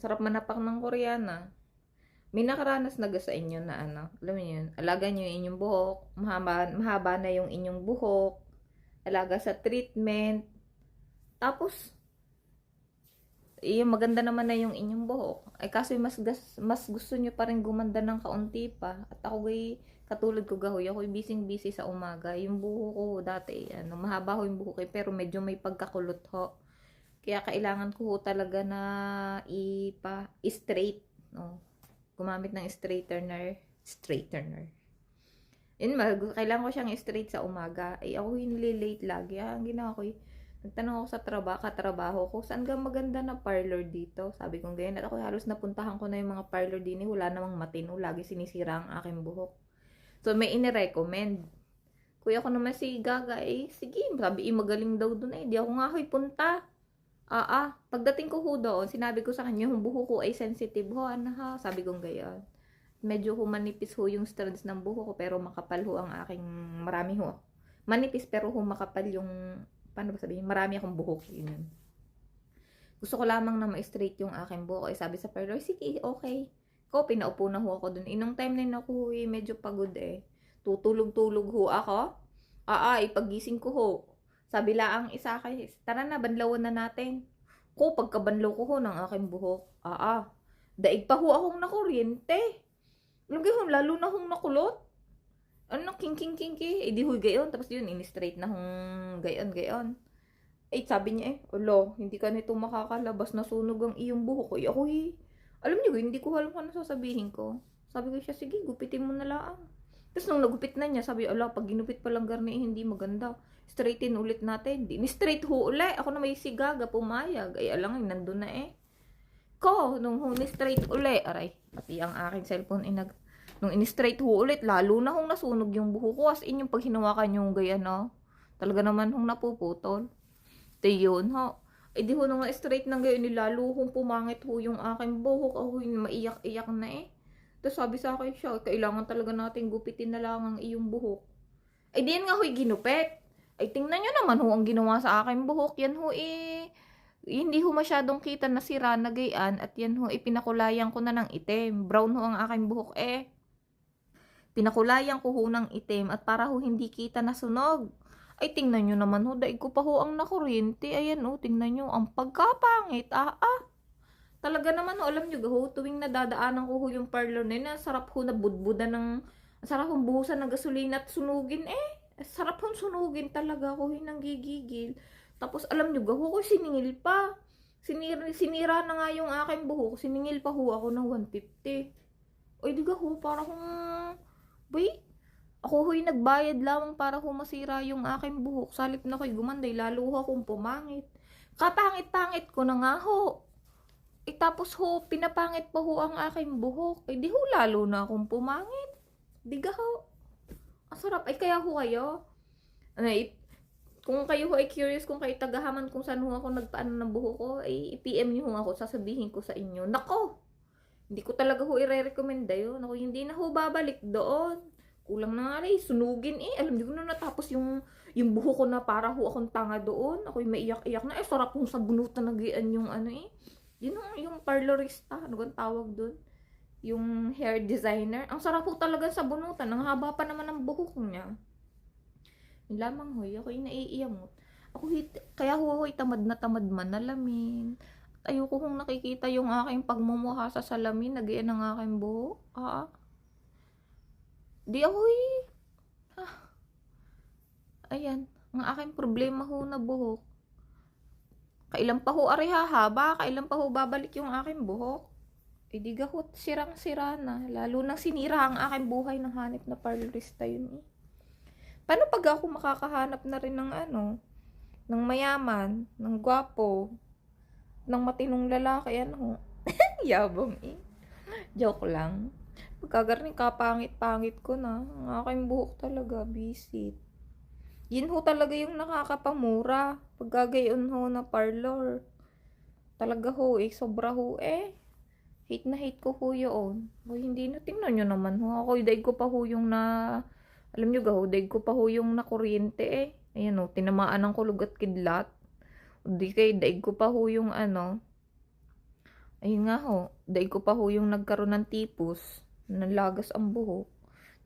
Sarap manapak ng Koreana. May nakaranas na sa inyo na ano, alam mo yun, alaga nyo yung inyong buhok, mahaba na yung inyong buhok, alaga sa treatment, tapos, yung maganda naman na yung inyong buhok. Ay kaso mas gusto nyo pa rin gumanda ng kaunti pa. At ako katulad ko gahoy, ako busy sa umaga. Yung buhok ko dati, ano, mahaba ho yung buhok pero medyo may pagkakulot ho. Kaya kailangan ko ho talaga na straight, no. Gumamit ng straightener. Kailangan ko siyang straight sa umaga. Ay ako yung late lagi. Ang ginawa ko nagtanong ako sa katrabaho ko, saan ka maganda na parlor dito? Sabi ko ganyan. At ako halos napuntahan ko na yung mga parlor din. Wala namang matino. Lagi sinisira ang aking buhok. So, may inirecommend. Kuya ko naman si Gaga, sige. Sabi, magaling daw dun Di ako nga hoy punta. Pagdating ko ho doon, sinabi ko sa kanya, yung buhok ko ay sensitive ho. Ano ha? Sabi ko ganyan. Medyo manipis ho yung strands ng buhok ko, pero makapal ho ang aking marami ho. Manipis pero makapal yung paano ba sabihin? Marami akong buhok. Yun. Gusto ko lamang na ma-straight yung aking buhok. Sabi sa parlor, sige, okay. Ko, pinaupo na ho ako dun. Inong time na yun ako, medyo pagod Tutulog-tulog ho ako. Ipagising ko ho. Sabi lang isa kay, tara na, banlawan na natin. Ko, pagkabanlaw ko ho ng aking buhok. Daig pa ho akong nakuryente. Lalo na hong nakulot. Ano, king. Di huy gayon. Tapos yun, in-straight na hong gayon. Sabi niya hindi ka nito makakalabas, nasunog ang iyong buhok ko. Ako alam niyo, hindi ko alam kung ano sasabihin ko. Sabi ko siya, sige, gupitin mo na lang. Tapos nung nagupit na niya, sabi, pag ginupit pa lang garni, hindi maganda. Straightin ulit natin. Di, ni-straight ho ulit. Ako na may sigaga, pumayag. Alang, nandun na nung ni-straight ulit. Aray, pati ang aking cellphone nung in-straight ho ulit, lalo na nasunog yung buho ko. As in yung pag hinawakan yung gayan, talaga naman napuputol. Yun, di ho nung na-straight ng gayon, lalo pumangit ho yung aking buhok. Ako maiyak-iyak na Tapos sabi sa akin siya, kailangan talaga natin gupitin na lang ang iyong buhok. Di yan nga ginupit. Tingnan nyo naman ang ginawa sa aking buhok. Yan hindi masyadong kita na sira na gayan. At yan pinakulayan ko na ng itim. Brown ang aking buhok Pinakulayan ko ng itim at para hindi kita na sunog. Tingnan nyo naman daig ko pa ang nakuryente. Ayan tingnan nyo, ang pagkapangit. Talaga naman alam nyo tuwing nadadaanan ko yung parlor na yun, sarap na budbudan sarap buhusan ng gasolina at sunugin sarap sunugin talaga ako nang gigigil. Tapos alam nyo ko siningil pa. Sinira na nga yung aking buhok, siningil pa ako ng 150. Di para ako nagbayad lamang para masira yung aking buhok. Salip na gumanday, lalo akong pumangit. Kapangit-pangit ko na nga tapos pinapangit pa ang aking buhok. Di lalo na akong pumangit. Di ang sarap. Kaya kayo, kung kayo ay curious, kung kayo tagahaman kung saan ako nagpaano ng buhok ko, i-PM nyo ako, sasabihin ko sa inyo. Nako! Hindi ko talaga i-recommend yun. Hindi na babalik doon. Kulang na nga sunugin Alam niyo na natapos yung buhok ko na para akong tanga doon. Ako maiyak-iyak na. Sarap sabunutan na gaan yung Yun yung parlorista. Ano bang tawag doon? Yung hair designer. Ang sarap talaga sabunutan. Ang haba pa naman ng buhok niya. Yung lamang ako naiiyamot. Kaya tamad na tamad manalamin. Ayoko nakikita yung aking pagmumukha sa salamin. Nagian ang aking buhok. Di ako ayan, ang aking problema na buhok. Kailan pa ari hahaba, kailan pa babalik yung aking buhok. Di sirang-sira na. Lalo nang sinira ang aking buhay ng hanip na parlorista yun Paano pag ako makakahanap na rin ng ng mayaman, ng gwapo, ng matinong lalaki, yabang Joke lang. Pagkagarning kapangit-pangit ko na. Ang aking buhok talaga, visit. Yun talaga yung nakakapamura. Pagkagayon na parlor. Talaga sobra hate na hate ko yun. Hindi na, tingnan nyo naman Ako, daig ko pa yung alam nyo daig ko pa yung nakuryente Ayan tinamaan ng kulog at kidlat. Di daig ko pa yung Ayun nga ho, dahil ko pa ho yung nagkaroon ng tipos, nalagas ang buhok.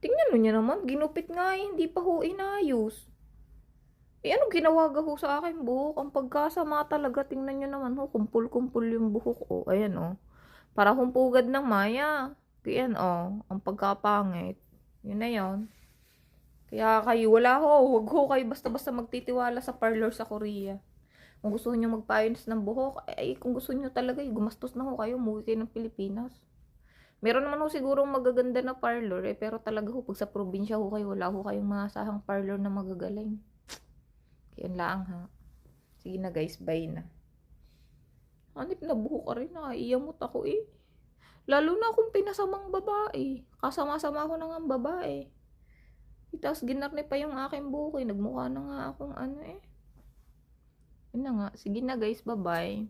Tingnan mo niya naman, ginupit nga hindi pa ho inayos. Ano ginawa ga ho sa akin buhok? Ang pagkasama talaga, tingnan nyo naman ho, kumpul-kumpul yung buhok o. Ayan o. Para humpugad ng maya. Ayan o, ang pagkapangit. Yun na yun. Kaya kayo, wala ho, huwag ho kayo basta-basta magtitiwala sa parlor sa Korea. Kung gusto niyo magpa-ayos ng buhok, ay kung gusto niyo talaga, gumastos na ho kayo, umuwi kayo ng Pilipinas. Meron naman ho siguro magaganda na parlor pero talaga ho, pag sa probinsya ho kayo, wala ho kayong masahang parlor na magagaling. Yan lang ha. Sige na guys, bye na. Hanip na buhok ka rin, naiiyamot ako eh. Lalo na kung pinasamang babae. Kasama-sama ko na nga babae. Tapos ginarne pa yung aking buhok eh. Nagmukha na nga akong ano eh. Yun na nga. Sige na guys, bye-bye.